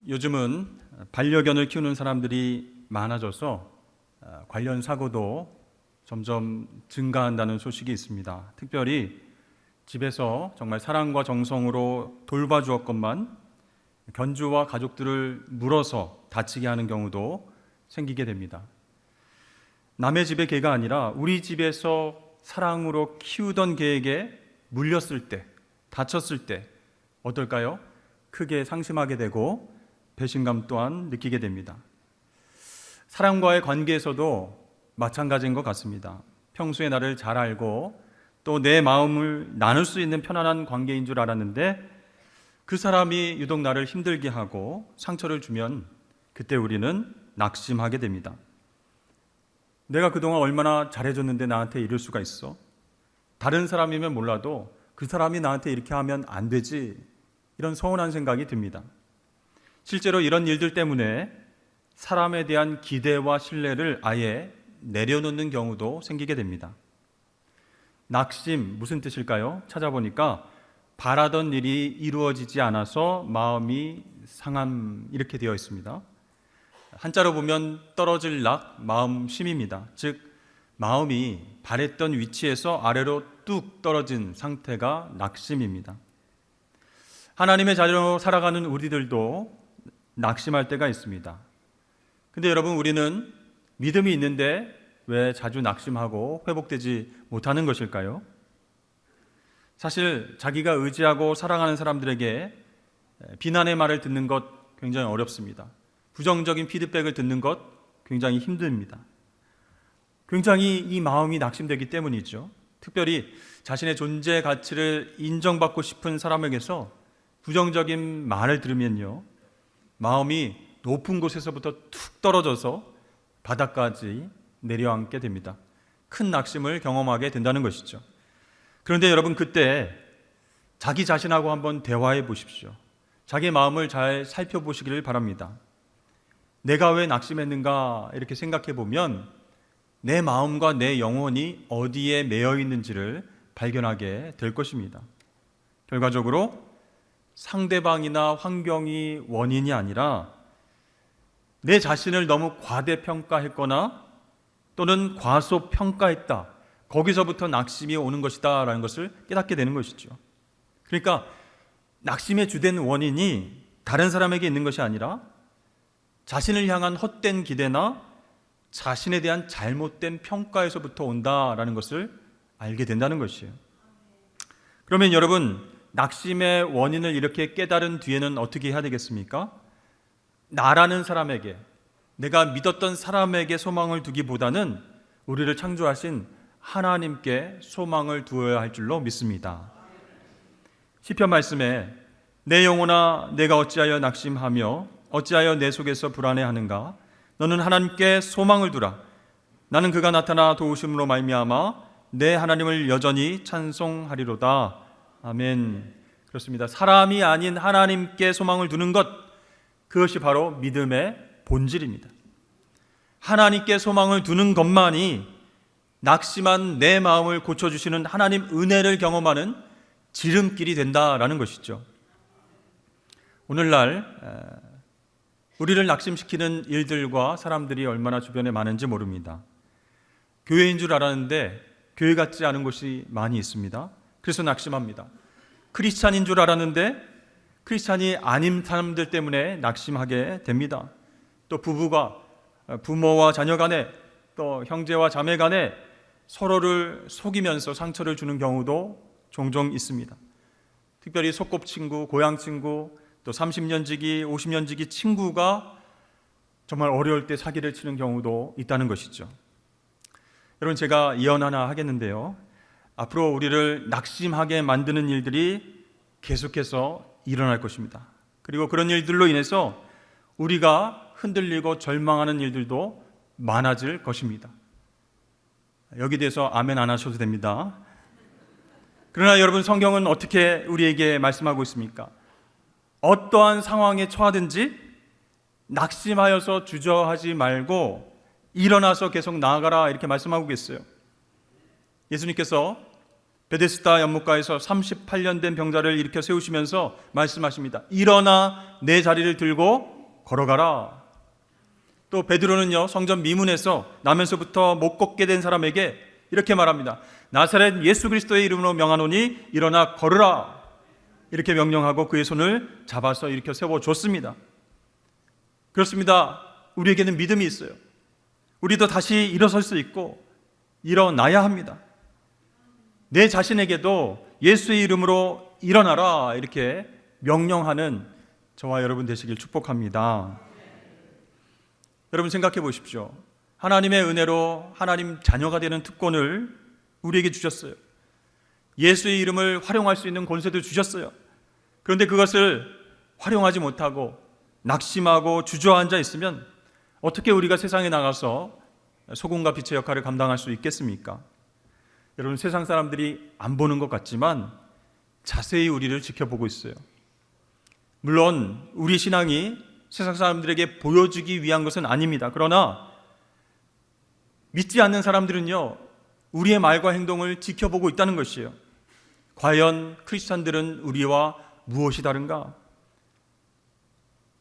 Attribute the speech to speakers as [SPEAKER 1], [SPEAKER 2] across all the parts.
[SPEAKER 1] 요즘은 반려견을 키우는 사람들이 많아져서 관련 사고도 점점 증가한다는 소식이 있습니다. 특별히 집에서 정말 사랑과 정성으로 돌봐주었건만 견주와 가족들을 물어서 다치게 하는 경우도 생기게 됩니다. 남의 집의 개가 아니라 우리 집에서 사랑으로 키우던 개에게 물렸을 때, 다쳤을 때 어떨까요? 크게 상심하게 되고 배신감 또한 느끼게 됩니다. 사람과의 관계에서도 마찬가지인 것 같습니다. 평소에 나를 잘 알고 또 내 마음을 나눌 수 있는 편안한 관계인 줄 알았는데 그 사람이 유독 나를 힘들게 하고 상처를 주면 그때 우리는 낙심하게 됩니다. 내가 그동안 얼마나 잘해줬는데 나한테 이럴 수가 있어? 다른 사람이면 몰라도 그 사람이 나한테 이렇게 하면 안 되지, 이런 서운한 생각이 듭니다. 실제로 이런 일들 때문에 사람에 대한 기대와 신뢰를 아예 내려놓는 경우도 생기게 됩니다. 낙심, 무슨 뜻일까요? 찾아보니까 바라던 일이 이루어지지 않아서 마음이 상함, 이렇게 되어 있습니다. 한자로 보면 떨어질 낙, 마음심입니다. 즉 마음이 바랬던 위치에서 아래로 뚝 떨어진 상태가 낙심입니다. 하나님의 자녀로 살아가는 우리들도 낙심할 때가 있습니다. 근데 여러분, 우리는 믿음이 있는데 왜 자주 낙심하고 회복되지 못하는 것일까요? 사실 자기가 의지하고 사랑하는 사람들에게 비난의 말을 듣는 것 굉장히 어렵습니다. 부정적인 피드백을 듣는 것 굉장히 힘듭니다. 굉장히 이 마음이 낙심되기 때문이죠. 특별히 자신의 존재 가치를 인정받고 싶은 사람에게서 부정적인 말을 들으면요, 마음이 높은 곳에서부터 툭 떨어져서 바닥까지 내려앉게 됩니다. 큰 낙심을 경험하게 된다는 것이죠. 그런데 여러분, 그때 자기 자신하고 한번 대화해 보십시오. 자기 마음을 잘 살펴보시기를 바랍니다. 내가 왜 낙심했는가 이렇게 생각해 보면 내 마음과 내 영혼이 어디에 매여 있는지를 발견하게 될 것입니다. 결과적으로 상대방이나 환경이 원인이 아니라 내 자신을 너무 과대평가했거나 또는 과소평가했다, 거기서부터 낙심이 오는 것이다 라는 것을 깨닫게 되는 것이죠. 그러니까 낙심의 주된 원인이 다른 사람에게 있는 것이 아니라 자신을 향한 헛된 기대나 자신에 대한 잘못된 평가에서부터 온다라는 것을 알게 된다는 것이에요. 그러면 여러분, 낙심의 원인을 이렇게 깨달은 뒤에는 어떻게 해야 되겠습니까? 나라는 사람에게, 내가 믿었던 사람에게 소망을 두기보다는 우리를 창조하신 하나님께 소망을 두어야 할 줄로 믿습니다. 시편 말씀에 내 영혼아 내가 어찌하여 낙심하며 어찌하여 내 속에서 불안해하는가? 너는 하나님께 소망을 두라. 나는 그가 나타나 도우심으로 말미암아 내 하나님을 여전히 찬송하리로다. 아멘. 그렇습니다. 사람이 아닌 하나님께 소망을 두는 것, 그것이 바로 믿음의 본질입니다. 하나님께 소망을 두는 것만이 낙심한 내 마음을 고쳐주시는 하나님 은혜를 경험하는 지름길이 된다라는 것이죠. 오늘날 우리를 낙심시키는 일들과 사람들이 얼마나 주변에 많은지 모릅니다. 교회인 줄 알았는데 교회 같지 않은 곳이 많이 있습니다. 그래서 낙심합니다. 크리스찬인 줄 알았는데 크리스찬이 아닌 사람들 때문에 낙심하게 됩니다. 또 부모와 자녀 간에, 또 형제와 자매 간에 서로를 속이면서 상처를 주는 경우도 종종 있습니다. 특별히 소꿉친구, 고향친구, 또 30년 지기, 50년 지기 친구가 정말 어려울 때 사기를 치는 경우도 있다는 것이죠. 여러분, 제가 예언 하나 하겠는데요, 앞으로 우리를 낙심하게 만드는 일들이 계속해서 일어날 것입니다. 그리고 그런 일들로 인해서 우리가 흔들리고 절망하는 일들도 많아질 것입니다. 여기 대해서 아멘 안 하셔도 됩니다. 그러나 여러분, 성경은 어떻게 우리에게 말씀하고 있습니까? 어떠한 상황에 처하든지 낙심하여서 주저하지 말고 일어나서 계속 나아가라, 이렇게 말씀하고 계세요. 예수님께서 베데스다 연못가에서 38년 된 병자를 일으켜 세우시면서 말씀하십니다. 일어나 내 자리를 들고 걸어가라. 또 베드로는요, 성전 미문에서 나면서부터 못 걷게 된 사람에게 이렇게 말합니다. 나사렛 예수 그리스도의 이름으로 명하노니 일어나 걸으라. 이렇게 명령하고 그의 손을 잡아서 일으켜 세워줬습니다. 그렇습니다. 우리에게는 믿음이 있어요. 우리도 다시 일어설 수 있고 일어나야 합니다. 내 자신에게도 예수의 이름으로 일어나라 이렇게 명령하는 저와 여러분 되시길 축복합니다. 여러분 생각해 보십시오. 하나님의 은혜로 하나님 자녀가 되는 특권을 우리에게 주셨어요. 예수의 이름을 활용할 수 있는 권세도 주셨어요. 그런데 그것을 활용하지 못하고 낙심하고 주저앉아 있으면 어떻게 우리가 세상에 나가서 소금과 빛의 역할을 감당할 수 있겠습니까? 여러분, 세상 사람들이 안 보는 것 같지만 자세히 우리를 지켜보고 있어요. 물론 우리 신앙이 세상 사람들에게 보여주기 위한 것은 아닙니다. 그러나 믿지 않는 사람들은요, 우리의 말과 행동을 지켜보고 있다는 것이에요. 과연 크리스찬들은 우리와 무엇이 다른가?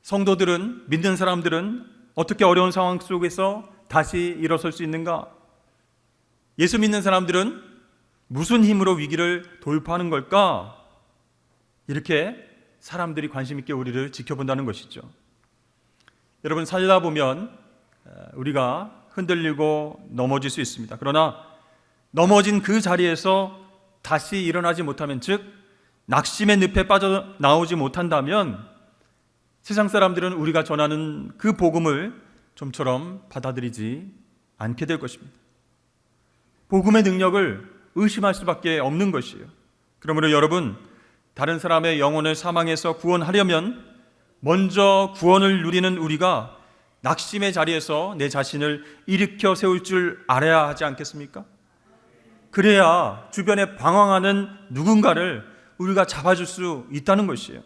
[SPEAKER 1] 성도들은, 믿는 사람들은 어떻게 어려운 상황 속에서 다시 일어설 수 있는가? 예수 믿는 사람들은 무슨 힘으로 위기를 돌파하는 걸까? 이렇게 사람들이 관심 있게 우리를 지켜본다는 것이죠. 여러분, 살다 보면 우리가 흔들리고 넘어질 수 있습니다. 그러나 넘어진 그 자리에서 다시 일어나지 못하면, 즉 낙심의 늪에 빠져나오지 못한다면 세상 사람들은 우리가 전하는 그 복음을 좀처럼 받아들이지 않게 될 것입니다. 복음의 능력을 의심할 수밖에 없는 것이에요. 그러므로 여러분, 다른 사람의 영혼을 사망에서 구원하려면 먼저 구원을 누리는 우리가 낙심의 자리에서 내 자신을 일으켜 세울 줄 알아야 하지 않겠습니까? 그래야 주변에 방황하는 누군가를 우리가 잡아줄 수 있다는 것이에요.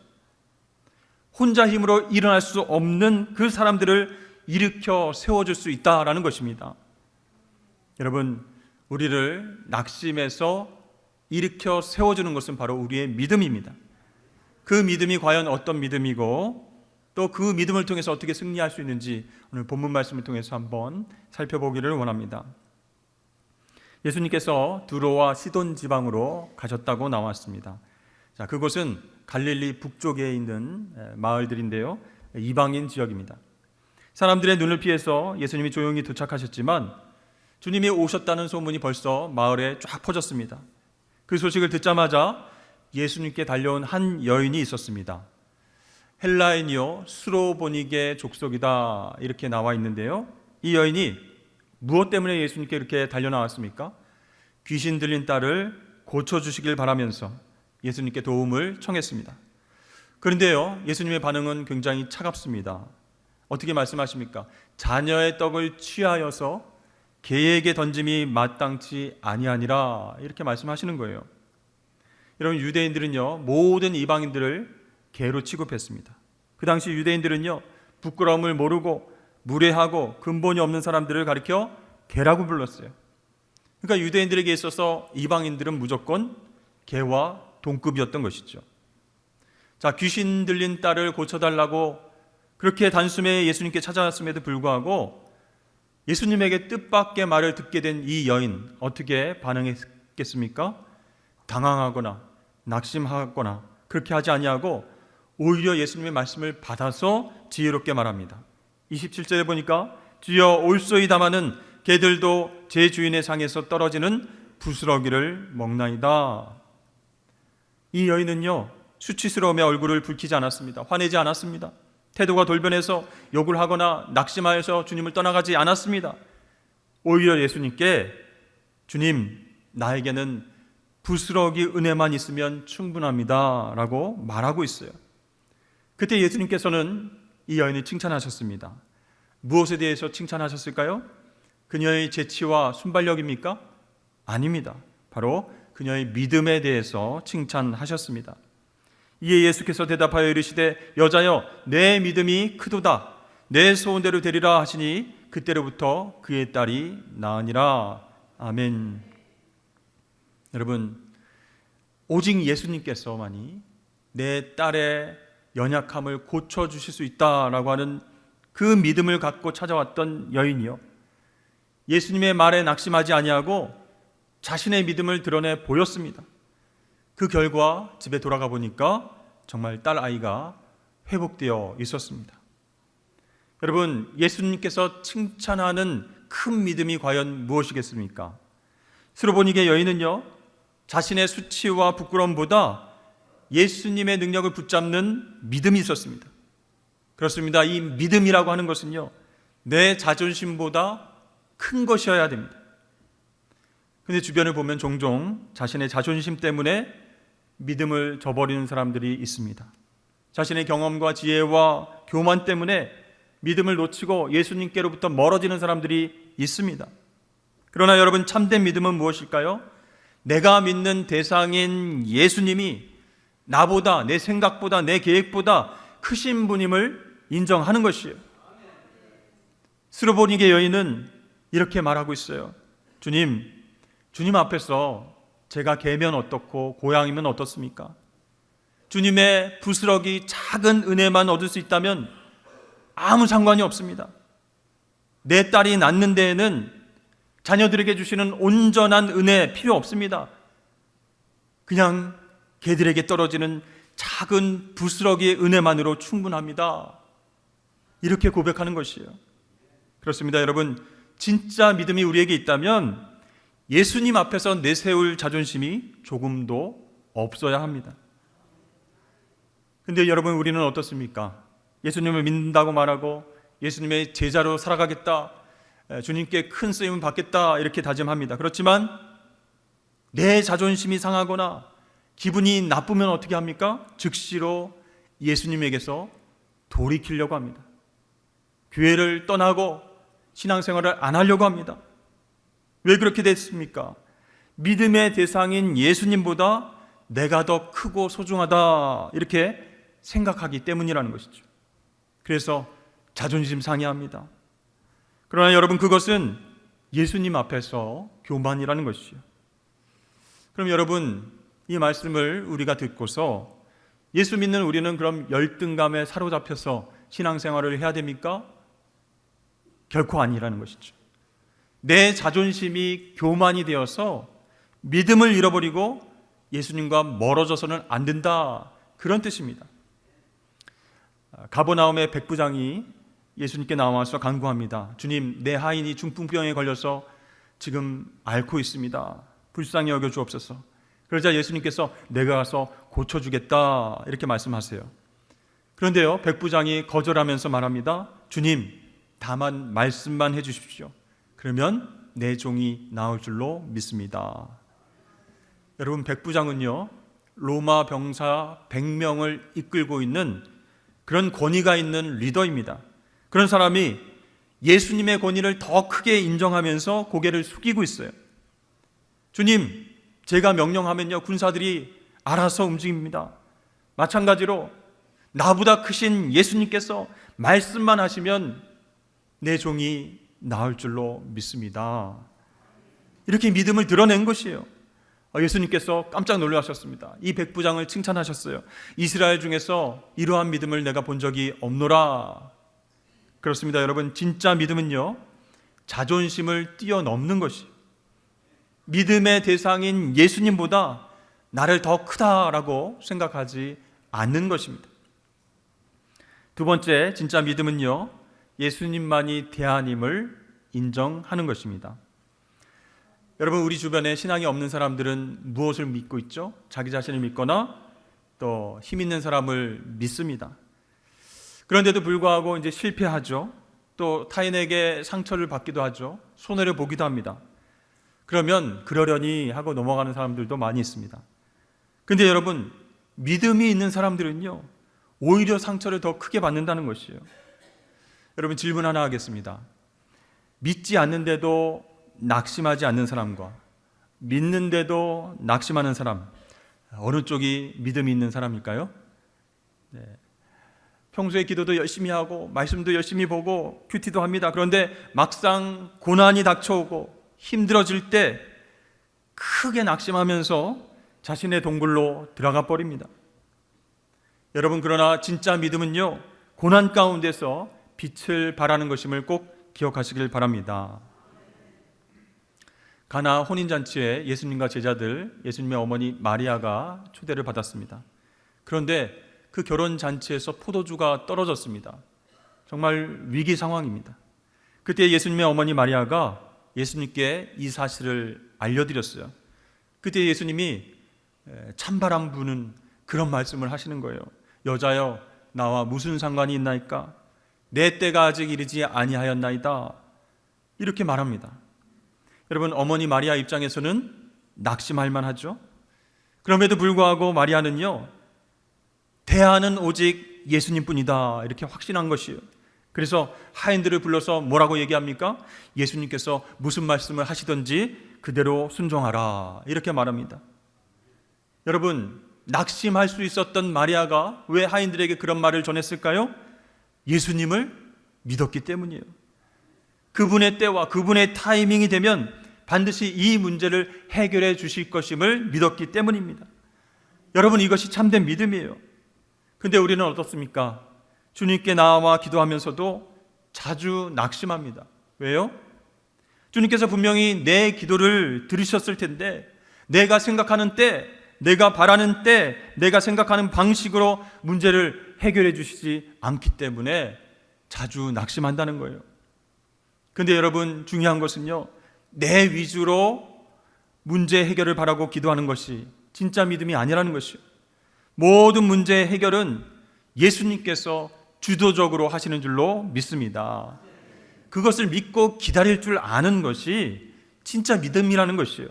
[SPEAKER 1] 혼자 힘으로 일어날 수 없는 그 사람들을 일으켜 세워줄 수 있다라는 것입니다. 여러분, 우리를 낙심에서 일으켜 세워주는 것은 바로 우리의 믿음입니다. 그 믿음이 과연 어떤 믿음이고 또 그 믿음을 통해서 어떻게 승리할 수 있는지 오늘 본문 말씀을 통해서 한번 살펴보기를 원합니다. 예수님께서 두로와 시돈 지방으로 가셨다고 나왔습니다. 자, 그곳은 갈릴리 북쪽에 있는 마을들인데요, 이방인 지역입니다. 사람들의 눈을 피해서 예수님이 조용히 도착하셨지만 주님이 오셨다는 소문이 벌써 마을에 쫙 퍼졌습니다. 그 소식을 듣자마자 예수님께 달려온 한 여인이 있었습니다. 헬라인이요 수로보니게 족속이다 이렇게 나와 있는데요, 이 여인이 무엇 때문에 예수님께 이렇게 달려나왔습니까? 귀신 들린 딸을 고쳐주시길 바라면서 예수님께 도움을 청했습니다. 그런데요, 예수님의 반응은 굉장히 차갑습니다. 어떻게 말씀하십니까? 자녀의 떡을 취하여서 개에게 던짐이 마땅치 아니하니라 이렇게 말씀하시는 거예요. 여러분, 유대인들은요 모든 이방인들을 개로 취급했습니다. 그 당시 유대인들은요 부끄러움을 모르고 무례하고 근본이 없는 사람들을 가리켜 개라고 불렀어요. 그러니까 유대인들에게 있어서 이방인들은 무조건 개와 동급이었던 것이죠. 자, 귀신 들린 딸을 고쳐달라고 그렇게 단숨에 예수님께 찾아왔음에도 불구하고 예수님에게 뜻밖의 말을 듣게 된 이 여인, 어떻게 반응했겠습니까? 당황하거나 낙심하거나 그렇게 하지 아니하고 오히려 예수님의 말씀을 받아서 지혜롭게 말합니다. 27절에 보니까 주여 올소이다마는 개들도 제 주인의 상에서 떨어지는 부스러기를 먹나이다. 이 여인은요 수치스러움에 얼굴을 붉히지 않았습니다. 화내지 않았습니다. 태도가 돌변해서 욕을 하거나 낙심하여서 주님을 떠나가지 않았습니다. 오히려 예수님께 주님, 나에게는 부스러기 은혜만 있으면 충분합니다 라고 말하고 있어요. 그때 예수님께서는 이 여인을 칭찬하셨습니다. 무엇에 대해서 칭찬하셨을까요? 그녀의 재치와 순발력입니까? 아닙니다. 바로 그녀의 믿음에 대해서 칭찬하셨습니다. 이에 예수께서 대답하여 이르시되 여자여 내 믿음이 크도다 내 소원대로 되리라 하시니 그때로부터 그의 딸이 나으니라. 아멘. 여러분, 오직 예수님께서만이 내 딸의 연약함을 고쳐주실 수 있다라고 하는 그 믿음을 갖고 찾아왔던 여인이요, 예수님의 말에 낙심하지 아니하고 자신의 믿음을 드러내 보였습니다. 그 결과 집에 돌아가 보니까 정말 딸 아이가 회복되어 있었습니다. 여러분, 예수님께서 칭찬하는 큰 믿음이 과연 무엇이겠습니까? 스로보니게 여인은요, 자신의 수치와 부끄러움보다 예수님의 능력을 붙잡는 믿음이 있었습니다. 그렇습니다. 이 믿음이라고 하는 것은요, 내 자존심보다 큰 것이어야 됩니다. 근데 주변을 보면 종종 자신의 자존심 때문에 믿음을 저버리는 사람들이 있습니다. 자신의 경험과 지혜와 교만 때문에 믿음을 놓치고 예수님께로부터 멀어지는 사람들이 있습니다. 그러나 여러분, 참된 믿음은 무엇일까요? 내가 믿는 대상인 예수님이 나보다, 내 생각보다, 내 계획보다 크신 분임을 인정하는 것이에요. 스로보니게 여인은 이렇게 말하고 있어요. 주님 앞에서 제가 개면 어떻고 고양이면 어떻습니까? 주님의 부스러기 작은 은혜만 얻을 수 있다면 아무 상관이 없습니다. 내 딸이 낳는 데에는 자녀들에게 주시는 온전한 은혜 필요 없습니다. 그냥 개들에게 떨어지는 작은 부스러기의 은혜만으로 충분합니다. 이렇게 고백하는 것이에요. 그렇습니다. 여러분, 진짜 믿음이 우리에게 있다면 예수님 앞에서 내세울 자존심이 조금도 없어야 합니다. 근데 여러분, 우리는 어떻습니까? 예수님을 믿는다고 말하고 예수님의 제자로 살아가겠다, 주님께 큰 쓰임을 받겠다 이렇게 다짐합니다. 그렇지만 내 자존심이 상하거나 기분이 나쁘면 어떻게 합니까? 즉시로 예수님에게서 돌이키려고 합니다. 교회를 떠나고 신앙생활을 안 하려고 합니다. 왜 그렇게 됐습니까? 믿음의 대상인 예수님보다 내가 더 크고 소중하다 이렇게 생각하기 때문이라는 것이죠. 그래서 자존심 상해합니다. 그러나 여러분, 그것은 예수님 앞에서 교만이라는 것이죠. 그럼 여러분, 이 말씀을 우리가 듣고서 예수 믿는 우리는 그럼 열등감에 사로잡혀서 신앙생활을 해야 됩니까? 결코 아니라는 것이죠. 내 자존심이 교만이 되어서 믿음을 잃어버리고 예수님과 멀어져서는 안 된다, 그런 뜻입니다. 가버나움의 백부장이 예수님께 나와서 간구합니다. 주님, 내 하인이 중풍병에 걸려서 지금 앓고 있습니다. 불쌍히 여겨 주옵소서. 그러자 예수님께서 내가 가서 고쳐주겠다 이렇게 말씀하세요. 그런데요, 백부장이 거절하면서 말합니다. 주님, 다만 말씀만 해주십시오. 그러면 내 종이 나을 줄로 믿습니다. 여러분, 백부장은요, 로마 병사 100명을 이끌고 있는 그런 권위가 있는 리더입니다. 그런 사람이 예수님의 권위를 더 크게 인정하면서 고개를 숙이고 있어요. 주님, 제가 명령하면요, 군사들이 알아서 움직입니다. 마찬가지로 나보다 크신 예수님께서 말씀만 하시면 내 종이 나을 줄로 믿습니다. 이렇게 믿음을 드러낸 것이에요. 예수님께서 깜짝 놀라셨습니다. 이 백부장을 칭찬하셨어요. 이스라엘 중에서 이러한 믿음을 내가 본 적이 없노라. 그렇습니다. 여러분, 진짜 믿음은요, 자존심을 뛰어넘는 것이에요. 믿음의 대상인 예수님보다 나를 더 크다라고 생각하지 않는 것입니다. 두 번째, 진짜 믿음은요, 예수님만이 대안임을 인정하는 것입니다. 여러분, 우리 주변에 신앙이 없는 사람들은 무엇을 믿고 있죠? 자기 자신을 믿거나 또 힘 있는 사람을 믿습니다. 그런데도 불구하고 이제 실패하죠. 또 타인에게 상처를 받기도 하죠. 손해를 보기도 합니다. 그러면 그러려니 하고 넘어가는 사람들도 많이 있습니다. 근데 여러분, 믿음이 있는 사람들은요, 오히려 상처를 더 크게 받는다는 것이에요. 여러분, 질문 하나 하겠습니다. 믿지 않는데도 낙심하지 않는 사람과 믿는데도 낙심하는 사람, 어느 쪽이 믿음이 있는 사람일까요? 네. 평소에 기도도 열심히 하고 말씀도 열심히 보고 큐티도 합니다. 그런데 막상 고난이 닥쳐오고 힘들어질 때 크게 낙심하면서 자신의 동굴로 들어가 버립니다. 여러분, 그러나 진짜 믿음은요, 고난 가운데서 빛을 발하는 것임을 꼭 기억하시길 바랍니다. 가나 혼인잔치에 예수님과 제자들, 예수님의 어머니 마리아가 초대를 받았습니다. 그런데 그 결혼잔치에서 포도주가 떨어졌습니다. 정말 위기 상황입니다. 그때 예수님의 어머니 마리아가 예수님께 이 사실을 알려드렸어요. 그때 예수님이 찬바람 부는 그런 말씀을 하시는 거예요. 여자여, 나와 무슨 상관이 있나이까? 내 때가 아직 이르지 아니하였나이다. 이렇게 말합니다. 여러분, 어머니 마리아 입장에서는 낙심할 만하죠. 그럼에도 불구하고 마리아는요, 대안은 오직 예수님뿐이다, 이렇게 확신한 것이에요. 그래서 하인들을 불러서 뭐라고 얘기합니까? 예수님께서 무슨 말씀을 하시든지 그대로 순종하라, 이렇게 말합니다. 여러분, 낙심할 수 있었던 마리아가 왜 하인들에게 그런 말을 전했을까요? 예수님을 믿었기 때문이에요. 그분의 때와 그분의 타이밍이 되면 반드시 이 문제를 해결해 주실 것임을 믿었기 때문입니다. 여러분, 이것이 참된 믿음이에요. 근데 우리는 어떻습니까? 주님께 나와 기도하면서도 자주 낙심합니다. 왜요? 주님께서 분명히 내 기도를 들으셨을 텐데, 내가 생각하는 때, 내가 바라는 때, 내가 생각하는 방식으로 문제를 해결해 주시지 않기 때문에 자주 낙심한다는 거예요. 근데 여러분, 중요한 것은요, 내 위주로 문제 해결을 바라고 기도하는 것이 진짜 믿음이 아니라는 것이요. 모든 문제 해결은 예수님께서 주도적으로 하시는 줄로 믿습니다. 그것을 믿고 기다릴 줄 아는 것이 진짜 믿음이라는 것이에요.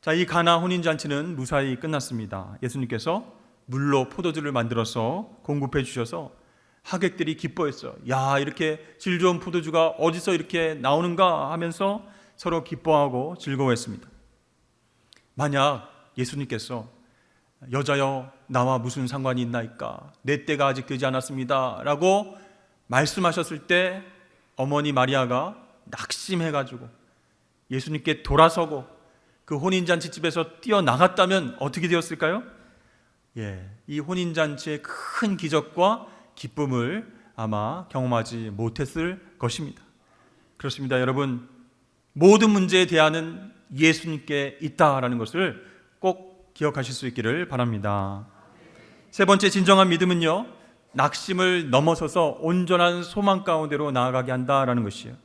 [SPEAKER 1] 자, 이 가나 혼인잔치는 무사히 끝났습니다. 예수님께서 물로 포도주를 만들어서 공급해 주셔서 하객들이 기뻐했어요. 야, 이렇게 질 좋은 포도주가 어디서 이렇게 나오는가 하면서 서로 기뻐하고 즐거워했습니다. 만약 예수님께서 여자여, 나와 무슨 상관이 있나이까? 내 때가 아직 되지 않았습니다 라고 말씀하셨을 때 어머니 마리아가 낙심해가지고 예수님께 돌아서고 그 혼인잔치 집에서 뛰어나갔다면 어떻게 되었을까요? 이 혼인잔치의 큰 기적과 기쁨을 아마 경험하지 못했을 것입니다. 그렇습니다. 여러분, 모든 문제에 대안은 예수님께 있다라는 것을 꼭 기억하실 수 있기를 바랍니다. 세 번째 진정한 믿음은요, 낙심을 넘어서서 온전한 소망 가운데로 나아가게 한다라는 것이에요.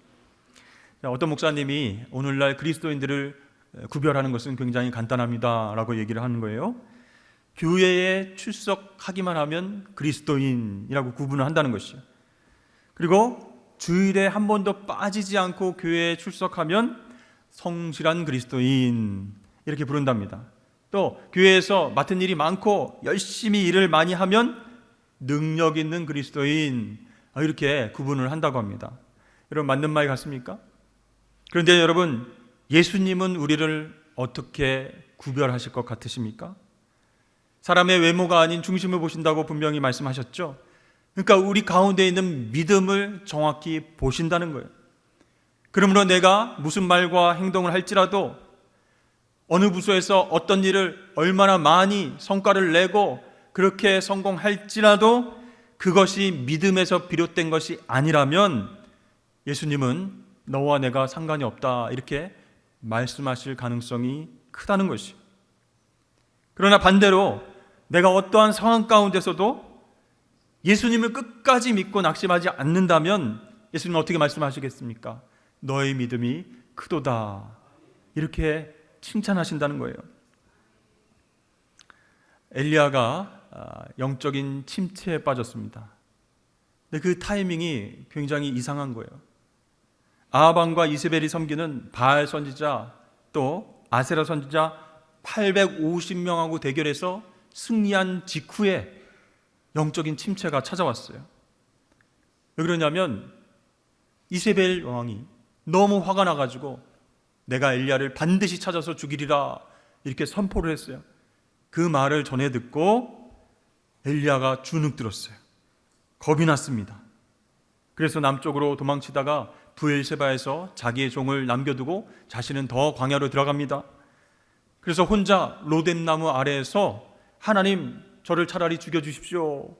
[SPEAKER 1] 어떤 목사님이 오늘날 그리스도인들을 구별하는 것은 굉장히 간단합니다 라고 얘기를 하는 거예요. 교회에 출석하기만 하면 그리스도인이라고 구분을 한다는 것이죠. 그리고 주일에 한 번도 빠지지 않고 교회에 출석하면 성실한 그리스도인, 이렇게 부른답니다. 또 교회에서 맡은 일이 많고 열심히 일을 많이 하면 능력 있는 그리스도인, 이렇게 구분을 한다고 합니다. 여러분, 맞는 말 같습니까? 그런데 여러분, 예수님은 우리를 어떻게 구별하실 것 같으십니까? 사람의 외모가 아닌 중심을 보신다고 분명히 말씀하셨죠. 그러니까 우리 가운데 있는 믿음을 정확히 보신다는 거예요. 그러므로 내가 무슨 말과 행동을 할지라도, 어느 부서에서 어떤 일을 얼마나 많이 성과를 내고 그렇게 성공할지라도 그것이 믿음에서 비롯된 것이 아니라면 예수님은 너와 내가 상관이 없다, 이렇게 말씀하실 가능성이 크다는 것이에요. 그러나 반대로 내가 어떠한 상황 가운데서도 예수님을 끝까지 믿고 낙심하지 않는다면 예수님은 어떻게 말씀하시겠습니까? 너의 믿음이 크도다, 이렇게 칭찬하신다는 거예요. 엘리야가 영적인 침체에 빠졌습니다. 근데 그 타이밍이 굉장히 이상한 거예요. 아합 왕과 이세벨이 섬기는 바알 선지자 또 아세라 선지자 850명하고 대결해서 승리한 직후에 영적인 침체가 찾아왔어요. 왜 그러냐면 이세벨 왕이 너무 화가 나가지고 내가 엘리야를 반드시 찾아서 죽이리라, 이렇게 선포를 했어요. 그 말을 전해 듣고 엘리야가 주눅 들었어요. 겁이 났습니다. 그래서 남쪽으로 도망치다가 브엘세바에서 자기의 종을 남겨두고 자신은 더 광야로 들어갑니다. 그래서 혼자 로뎀나무 아래에서 하나님, 저를 차라리 죽여주십시오.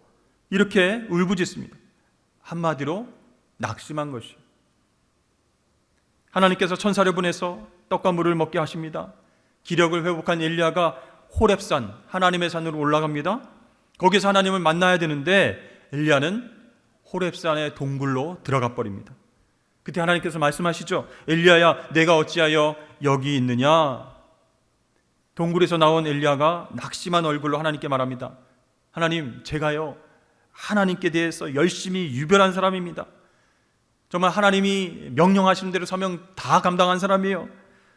[SPEAKER 1] 이렇게 울부짖습니다. 한마디로 낙심한 것이요. 하나님께서 천사를 보내서 떡과 물을 먹게 하십니다. 기력을 회복한 엘리야가 호렙산, 하나님의 산으로 올라갑니다. 거기서 하나님을 만나야 되는데 엘리야는 호렙산의 동굴로 들어가 버립니다. 그때 하나님께서 말씀하시죠. 엘리야야, 내가 어찌하여 여기 있느냐? 동굴에서 나온 엘리야가 낙심한 얼굴로 하나님께 말합니다. 하나님, 제가요 하나님께 대해서 열심히 유별한 사람입니다. 정말 하나님이 명령하시는 대로 사명 다 감당한 사람이에요.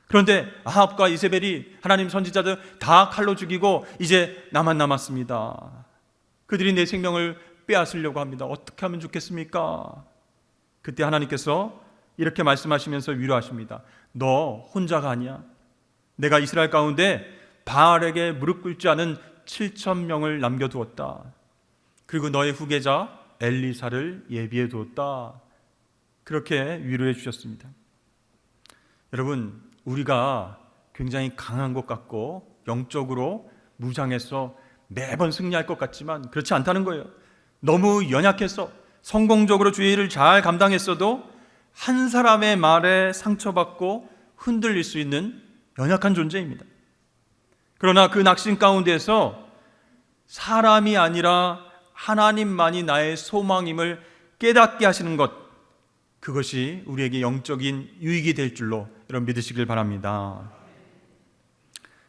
[SPEAKER 1] 그런데 아합과 이세벨이 하나님 선지자들 다 칼로 죽이고 이제 나만 남았습니다. 그들이 내 생명을 빼앗으려고 합니다. 어떻게 하면 좋겠습니까? 그때 하나님께서 이렇게 말씀하시면서 위로하십니다. 너 혼자가 아니야. 내가 이스라엘 가운데 바알에게 무릎 꿇지 않은 7,000명을 남겨두었다. 그리고 너의 후계자 엘리사를 예비해 두었다. 그렇게 위로해 주셨습니다. 여러분, 우리가 굉장히 강한 것 같고 영적으로 무장해서 매번 승리할 것 같지만 그렇지 않다는 거예요. 너무 연약해서 성공적으로 주의 일을 잘 감당했어도 한 사람의 말에 상처받고 흔들릴 수 있는 연약한 존재입니다. 그러나 그 낙심 가운데서 사람이 아니라 하나님만이 나의 소망임을 깨닫게 하시는 것, 그것이 우리에게 영적인 유익이 될 줄로 여러분 믿으시길 바랍니다.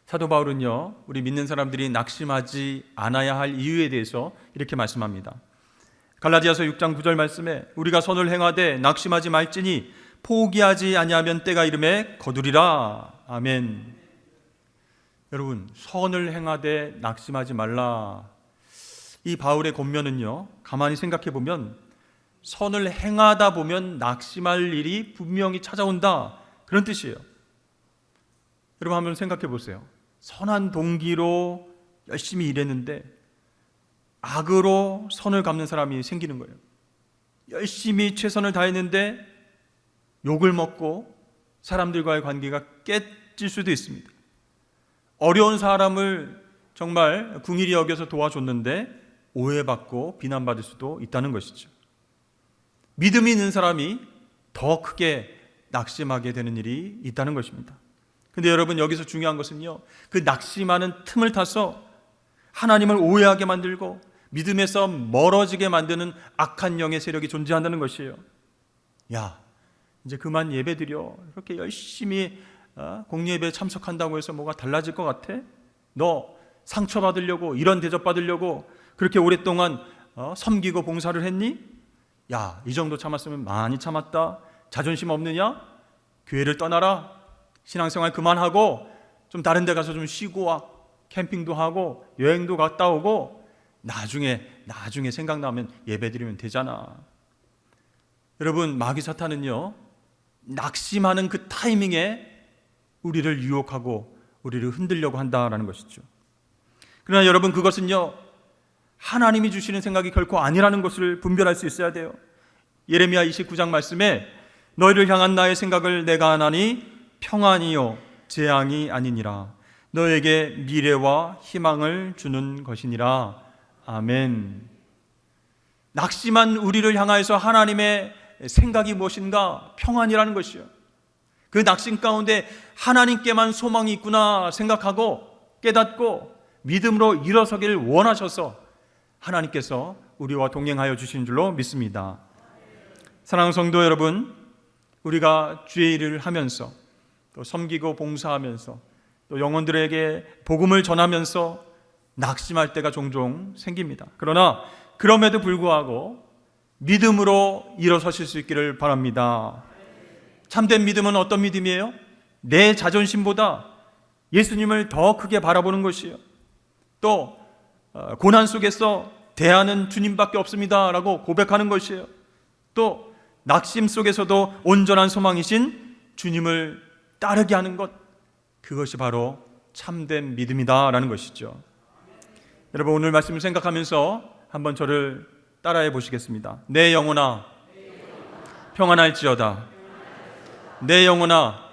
[SPEAKER 1] 사도 바울은요, 우리 믿는 사람들이 낙심하지 않아야 할 이유에 대해서 이렇게 말씀합니다. 갈라디아서 6장 9절 말씀에 우리가 선을 행하되 낙심하지 말지니 포기하지 아니하면 때가 이름에 거두리라. 아멘. 여러분, 선을 행하되 낙심하지 말라. 이 바울의 권면은요, 가만히 생각해 보면 선을 행하다 보면 낙심할 일이 분명히 찾아온다, 그런 뜻이에요. 여러분 한번 생각해 보세요. 선한 동기로 열심히 일했는데 악으로 선을 갚는 사람이 생기는 거예요. 열심히 최선을 다했는데 욕을 먹고 사람들과의 관계가 깨질 수도 있습니다. 어려운 사람을 정말 궁일이 여겨서 도와줬는데 오해받고 비난받을 수도 있다는 것이죠. 믿음이 있는 사람이 더 크게 낙심하게 되는 일이 있다는 것입니다. 근데 여러분, 여기서 중요한 것은요, 그 낙심하는 틈을 타서 하나님을 오해하게 만들고 믿음에서 멀어지게 만드는 악한 영의 세력이 존재한다는 것이에요. 야, 이제 그만 예배드려. 이렇게 열심히 공예배에 참석한다고 해서 뭐가 달라질 것 같아? 너 상처받으려고, 이런 대접받으려고 그렇게 오랫동안 섬기고 봉사를 했니? 야, 이 정도 참았으면 많이 참았다. 자존심 없느냐? 교회를 떠나라. 신앙생활 그만하고 좀 다른 데 가서 좀 쉬고 와. 캠핑도 하고 여행도 갔다 오고 나중에 생각나면 예배드리면 되잖아. 여러분, 마귀 사탄은요, 낙심하는 그 타이밍에 우리를 유혹하고 우리를 흔들려고 한다라는 것이죠. 그러나 여러분, 그것은요, 하나님이 주시는 생각이 결코 아니라는 것을 분별할 수 있어야 돼요. 예레미야 29장 말씀에 너희를 향한 나의 생각을 내가 아나니 평안이요 재앙이 아니니라. 너에게 미래와 희망을 주는 것이니라. 아멘. 낙심한 우리를 향하여서 하나님의 생각이 무엇인가? 평안이라는 것이요. 그 낙심 가운데 하나님께만 소망이 있구나 생각하고 깨닫고 믿음으로 일어서길 원하셔서 하나님께서 우리와 동행하여 주신 줄로 믿습니다. 사랑하는 성도 여러분, 우리가 주의 일을 하면서 또 섬기고 봉사하면서 또 영혼들에게 복음을 전하면서 낙심할 때가 종종 생깁니다. 그러나 그럼에도 불구하고 믿음으로 일어서실 수 있기를 바랍니다. 참된 믿음은 어떤 믿음이에요? 내 자존심보다 예수님을 더 크게 바라보는 것이에요. 또 고난 속에서 대안은 주님밖에 없습니다 라고 고백하는 것이에요. 또 낙심 속에서도 온전한 소망이신 주님을 따르게 하는 것, 그것이 바로 참된 믿음이다 라는 것이죠. 여러분, 오늘 말씀을 생각하면서 한번 저를 따라해 보시겠습니다. 내 영혼아 평안할지어다. 내 영혼아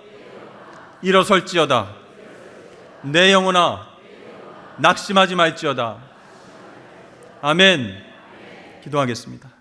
[SPEAKER 1] 일어설지어다. 내 영혼아 낙심하지 말지어다. 아멘. 기도하겠습니다.